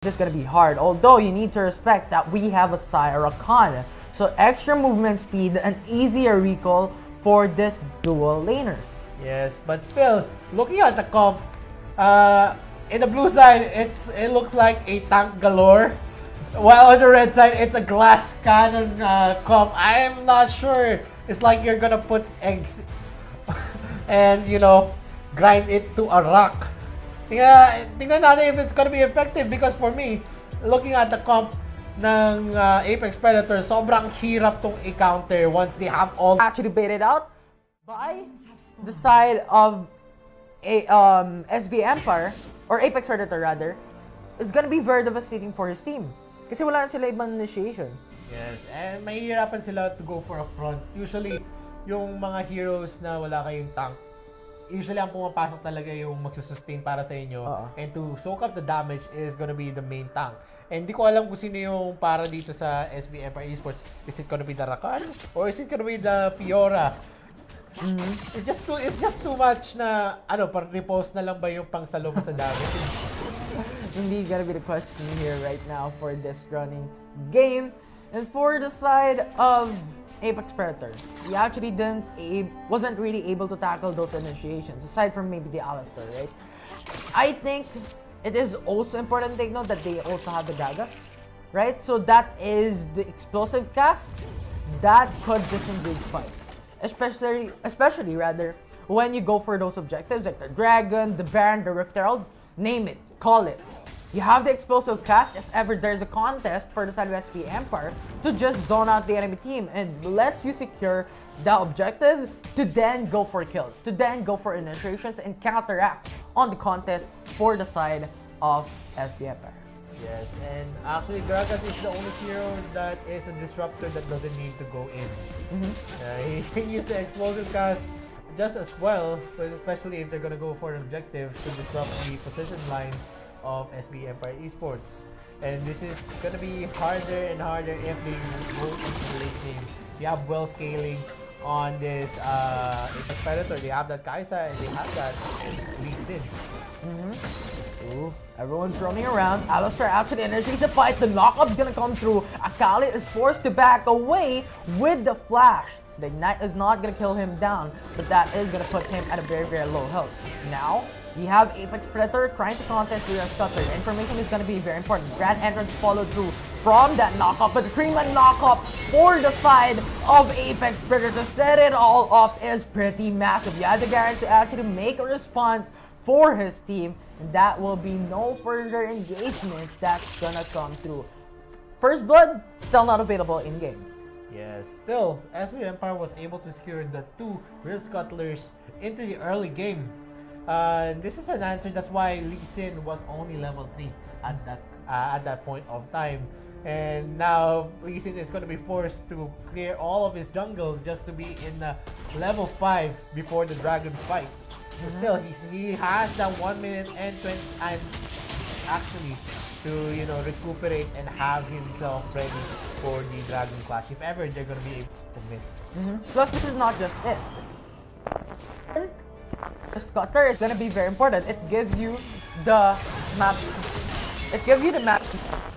It's gonna be hard, although you need to respect that we have a Syrakan. So extra movement speed and easier recall for this dual laners. Yes, but still, looking at the comp, in the blue side, it looks like a tank galore. While on the red side, it's a glass cannon comp. I am not sure. It's like you're gonna put eggs and, grind it to a rock. Tingnan natin if it's gonna be effective because for me, looking at the comp ng Apex Predator, sobrang hirap tong i-counter once they have all Actually baited out by the side of a SV Empire, or Apex Predator rather. It's gonna be very devastating for his team. Kasi wala na sila ibang initiation. Yes, and mahihirapan sila to go for a front. Usually, yung mga heroes na wala kayong tank, usually ang pumapasok talaga yung magsusustain para sa inyo. And to soak up the damage is gonna be the main tank. And di ko alam kung sino yung para dito sa SB Empire Esports. Is it gonna be the Rakan? Or is it gonna be the Fiora? It's just too much na, par-repose na lang ba yung pangsalo mo sa damage? Indeed, gonna be the question here right now for this running game. And for the side of Apex Predator, he actually wasn't really able to tackle those initiations, aside from maybe the Alistar, right? I think it is also important to take note that they also have the Gaga, right? So that is the explosive cast that could disengage fights. Especially rather, when you go for those objectives like the Dragon, the Baron, the Rift Herald, name it, call it. You have the explosive cast if ever there's a contest for the side of SV Empire to just zone out the enemy team and lets you secure the objective to then go for kills, to then go for initiations and counteract on the contest for the side of SV Empire. Yes, and actually Gragas is the only hero that is a disruptor that doesn't need to go in. He can use the explosive cast just as well, but especially if they're gonna go for an objective to disrupt the position lines of SB Empire Esports. And this is gonna be harder and harder if they go into the late game. You have well scaling on this Apex Predator. They have that Kaisa and they have that Lee Sin. Ooh, everyone's running around. Alistar actually initiates the fight. The knockup's gonna come through. Akali is forced to back away with the flash. The Ignite is not gonna kill him down, but that is gonna put him at a very, very low health. Now, we have Apex Predator trying to contest with a stutter. The information is gonna be very important. Grand entrance follow through from that knockup, but the 3-man knockup for the side of Apex Predator to set it all off is pretty massive. You have the guarantee to actually make a response for his team, and that will be no further engagement that's gonna come through. First Blood, still not available in-game. Yes, still, SB Empire was able to secure the 2 Real Scuttlers into the early game. This is an answer, that's why Lee Sin was only level 3 at that point of time. And now Lee Sin is going to be forced to clear all of his jungles just to be in level 5 before the Dragon fight. But still, he has that 1 minute and 20 and actually to recuperate and have himself ready for the Dragon Clash if ever they're going to be able to win. Plus, this is not just it. The Scutter is gonna be very important. It gives you the map. It gives you the map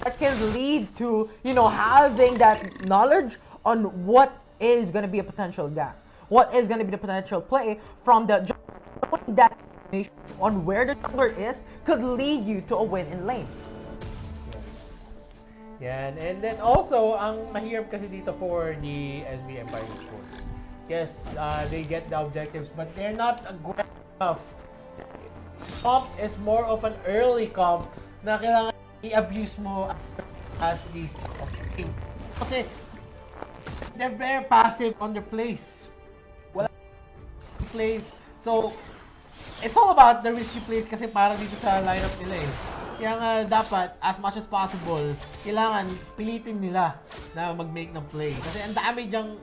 that can lead to having that knowledge on what is gonna be a potential gap, what is gonna be the potential play from the that on where the jungler is could lead you to a win in lane. Yeah, and then also ang mahirap kasi dito for the SB Empire Esports. Yes, they get the objectives, but they're not aggressive enough. Comp is more of an early comp na kailangan i-abuse mo as these game. Kasi they're very passive on their plays. Wala plays. So, it's all about the risky plays kasi para dito sa lineup nila eh. Kaya nga dapat, as much as possible, kailangan pilitin nila na mag-make ng play. Kasi ang dami dyang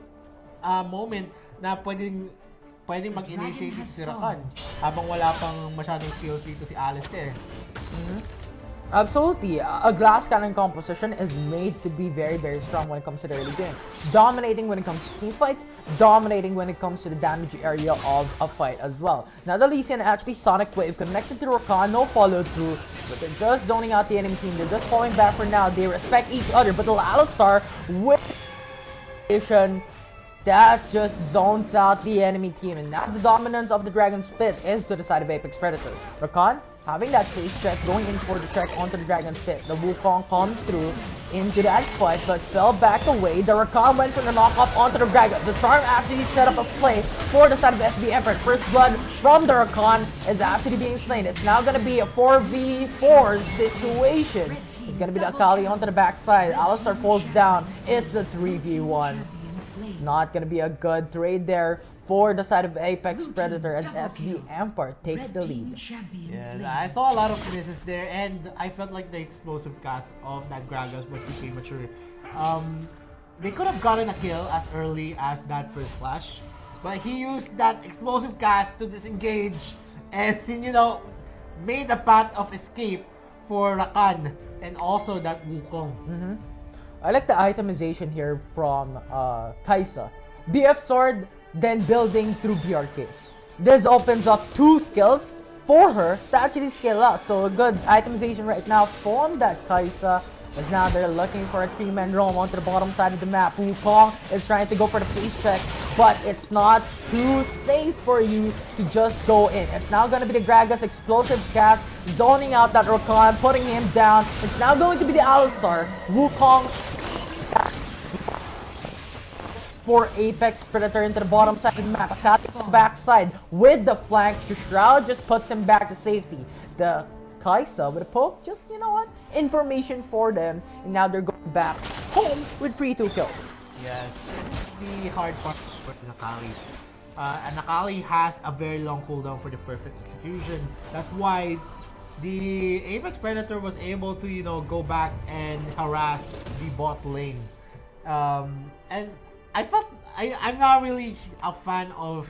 moment na pwedeng mag-initiate si Rakan habang wala pang masyadong skills dito si Alistair. Absolutely. A glass cannon composition is made to be very, very strong when it comes to the early game. Dominating when it comes to team fights, dominating when it comes to the damage area of a fight as well. Now the Lee Sin actually Sonic Wave connected to Rakan, no follow through, but they're just zoning out the enemy team. They're just falling back for now. They respect each other, but the Alistar with that just zones out the enemy team, and now the dominance of the Dragon Spit is to the side of Apex Predator. Rakan having that face check, going in for the check onto the Dragon Spit. The Wukong comes through into that fight, but fell back away. The Rakan went for the knock-up onto the Dragon. The Charm actually set up a play for the side of SB Emperor. First blood from the Rakan is actually being slain. It's now going to be a 4v4 situation. It's going to be the Akali onto the backside. Alistar falls down. It's a 3v1. Not going to be a good trade there for the side of Apex Predator as SB Empire takes the lead. Yeah, I saw a lot of misses there, and I felt like the explosive cast of that Gragas was too premature. They could have gotten a kill as early as that first flash, but he used that explosive cast to disengage and, you know, made a path of escape for Rakan and also that Wukong. I like the itemization here from Kaisa. BF Sword, then building through BRK. This opens up 2 skills for her to actually scale out. So a good itemization right now from that Kaisa. As now they're looking for a 3-man roam onto the bottom side of the map. Wukong is trying to go for the face check, but it's not too safe for you to just go in. It's now going to be the Gragas explosive cast, zoning out that Rakan, putting him down. It's now going to be the Alistar. Wukong for Apex Predator into the bottom side of the map. Backside with the flank. Shroud just puts him back to safety. The Kaisa with a poke, just, you know what, information for them, and now they're going back home with 3-2 kills. Yes, it's the hard part for Nakali. And Nakali has a very long cooldown for the perfect execution. That's why the Apex Predator was able to, you know, go back and harass the bot lane. And I felt I'm not really a fan of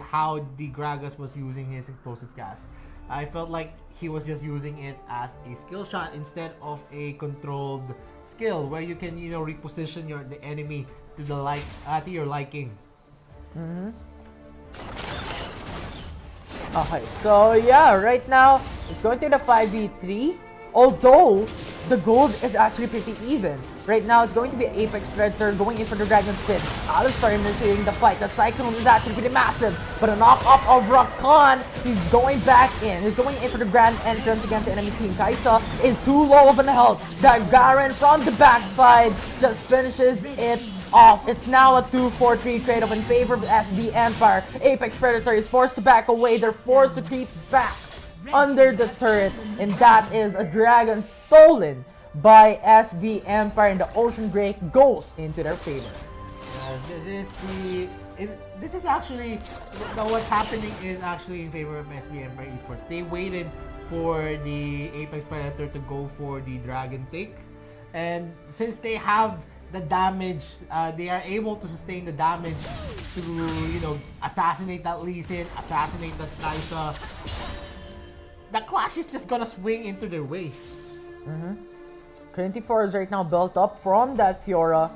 how the Gragas was using his explosive cast. I felt like he was just using it as a skill shot instead of a controlled skill where you can, you know, reposition the enemy to to your liking. Okay, so yeah, right now it's going to the 5v3. Although the gold is actually pretty even. Right now it's going to be Apex Predator going in for the Dragon Spit. Alistar initiating the fight. The Cyclone is actually pretty massive. But a knock-off of Rakan, he's going back in. He's going in for the grand entrance against the enemy team. Kaisa is too low of an health. That Garen from the backside just finishes it off. It's now a 2-4-3 trade-off in favor of SB Empire. Apex Predator is forced to back away. They're forced to creep back under the turret, and that is a dragon stolen by SB Empire, and the Ocean Break goes into their favor. This is actually what's happening is actually in favor of SB Empire Esports. They waited for the Apex Predator to go for the dragon take, and since they have the damage, they are able to sustain the damage to, you know, assassinate that Lee Sin, assassinate that Kaisa. The clash is just gonna swing into their ways. Trinity 4 is right now built up from that Fiora.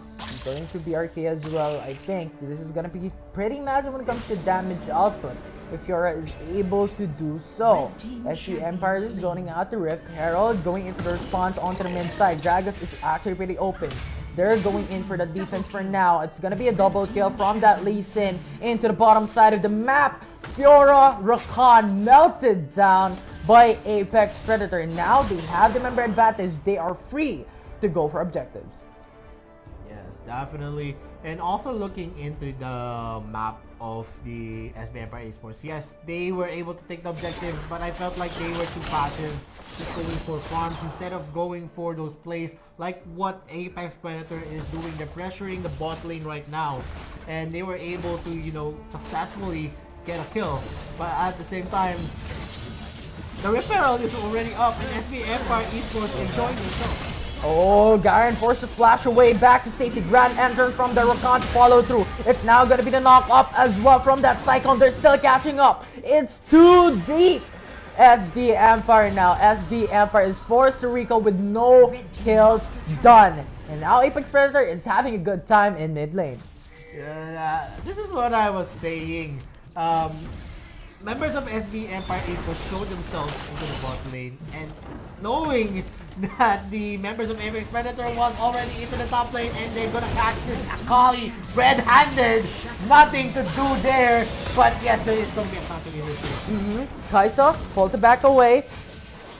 Going to BRK as well. I think this is gonna be pretty massive when it comes to damage output if Fiora is able to do so. SB Empire is zoning out the Rift. Herald going in for the response onto the mid side. Gragas is actually pretty open. They're going in for the defense for now. It's gonna be a double kill from that Lee Sin into the bottom side of the map. Fiora, Rakan melted down by Apex Predator. Now they have the member advantage. They are free to go for objectives. Yes, definitely. And also looking into the map of the SB Empire Esports, yes, they were able to take the objective, but I felt like they were too passive, just going for farms instead of going for those plays like what Apex Predator is doing. They're pressuring the bot lane right now, and they were able to, you know, successfully get a kill. But at the same time, the referral is already up, and SB Empire Esports enjoying themselves. Oh, Garen forced to flash away back to safety. Grand entrance from the Rakan follow through. It's now going to be the knock up as well from that Cyclone. They're still catching up. It's too deep SB Empire now. SB Empire is forced to recall with no kills done. And now Apex Predator is having a good time in mid lane. Yeah, this is what I was saying. Members of SB Empire Esports showed themselves into the bot lane, and knowing that the members of Apex Predator was already into the top lane and they're gonna catch this Akali red-handed, nothing to do there. But yes, there is gonna be a counter here. Kaisa pulled it back away.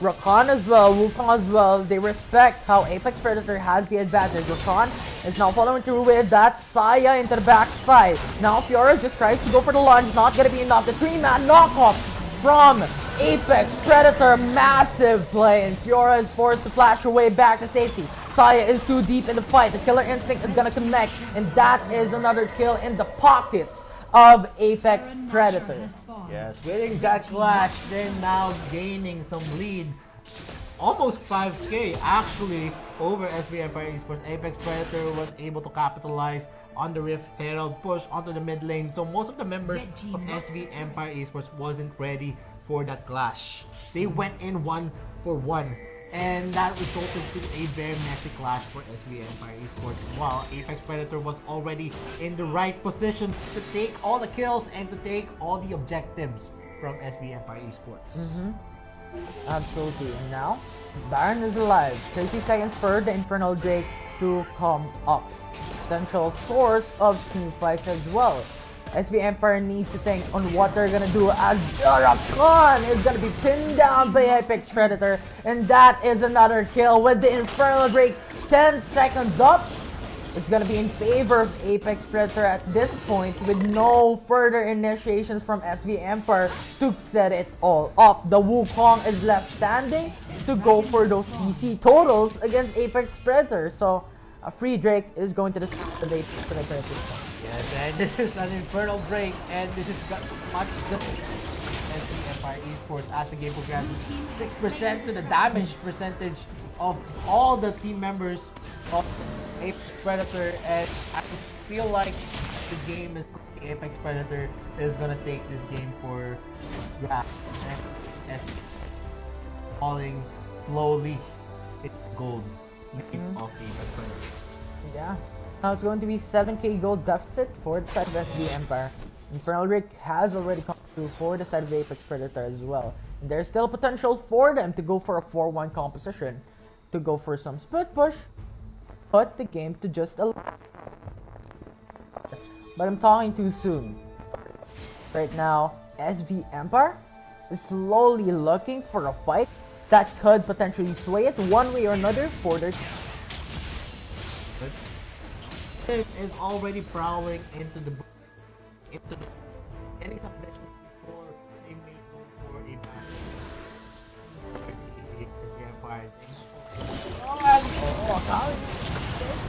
Rakan as well, Wukong as well. They respect how Apex Predator has the advantage. Rakan is now following through with that Saya into the backside. Now Fiora just tries to go for the launch, not gonna be enough. The 3-man knockoff from Apex Predator, massive play, and Fiora is forced to flash away back to safety. Saya is too deep in the fight. The killer instinct is gonna connect, and that is another kill in the pockets of Apex Predator. Yes, winning that clash, they're now gaining some lead. Almost 5k actually over SB Empire Esports. Apex Predator was able to capitalize on the Rift Herald push onto the mid lane. So most of the members of SB Empire Esports wasn't ready for that clash. They went in 1-for-1. And that resulted to a very messy clash for SB Empire Esports, while Apex Predator was already in the right position to take all the kills and to take all the objectives from SB Empire Esports. Absolutely. And now, Baron is alive. 30 seconds for the Infernal Drake to come up. Potential source of team fights as well. SB Empire needs to think on what they're gonna do as Rakan is gonna be pinned down by Apex Predator, and that is another kill with the Infernal Drake 10 seconds up. It's gonna be in favor of Apex Predator at this point with no further initiations from SB Empire to set it all up. The Wukong is left standing to go for those CC totals against Apex Predator. So a free Drake is going to the Apex Predator at this point. Yes, and this is an Infernal Break, and this is much different than SB Empire Esports as the game progresses. 6% to the damage percentage of all the team members of Apex Predator, and I feel like the game is Apex Predator is gonna take this game for grabs, and falling slowly in gold of Apex Predator. Yeah. Now it's going to be 7k gold deficit for the side of SB Empire. Infernal Rick has already come through for the side of Apex Predator as well. And there's still potential for them to go for a 4-1 composition, to go for some split push, put the game to just a... But I'm talking too soon. Right now, SB Empire is slowly looking for a fight that could potentially sway it one way or another for their team. Is already prowling into the getting some missions before they may go for a battle. Akali.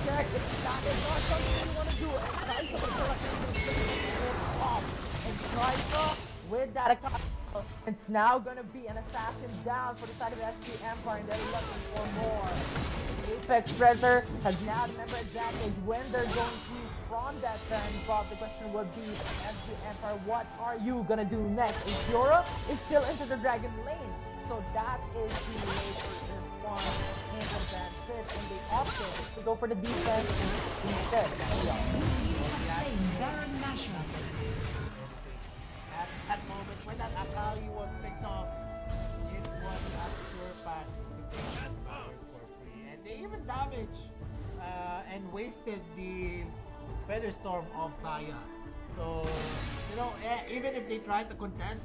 Check. That is not something you want to do. And Kaisa with that Akali. It's now gonna be an assassin down for the side of SB Empire, and they're looking for more. Apex Predator has now the member advantage when they're going to from that turn, but the question would be, SB Empire, what are you gonna do next? And Fiora is still into the Dragon lane, so that is the way for this one in the fit, and they opted to go for the defense instead. At that moment when that Akali was picked off, it was a sure pass to take that power for free. And they even damaged and wasted the Feather Storm of Saya. So, you know, even if they try to contest,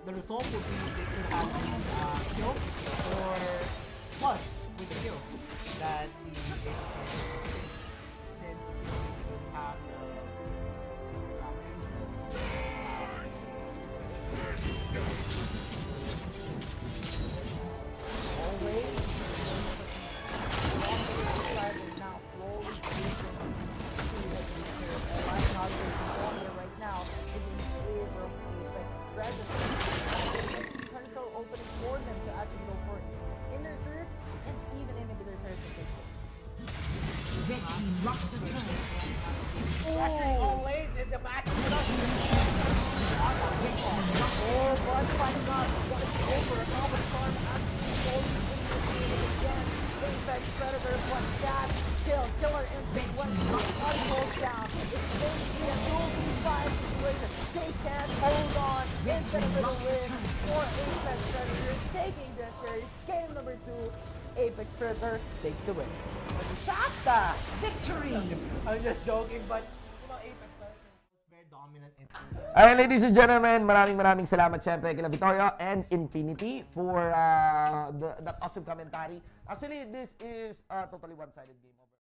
the result would be they could have been killed or plus with the kill that the since they didn't have potential opening for them to actually go for inner turrets and even inhibitor turrets. Red team lost a turret. Always in the back. Oh boy. Start finding out what is over. Alpha Storm actually goes into the game again. Apex Predator, but that Killer Instinct when Body goes down. It's basically a 2v5 situation. They can't hold on. Infinite win for Apex Predator, taking the series. Game number 2. Apex Predator takes the win. Shasta! Victory! I'm just joking, but you know, Apex Predator was very dominant in Alright, ladies and gentlemen, maraming salamat syempre kila Vittorio and Infinity for that awesome commentary. Actually, this is a totally one-sided game.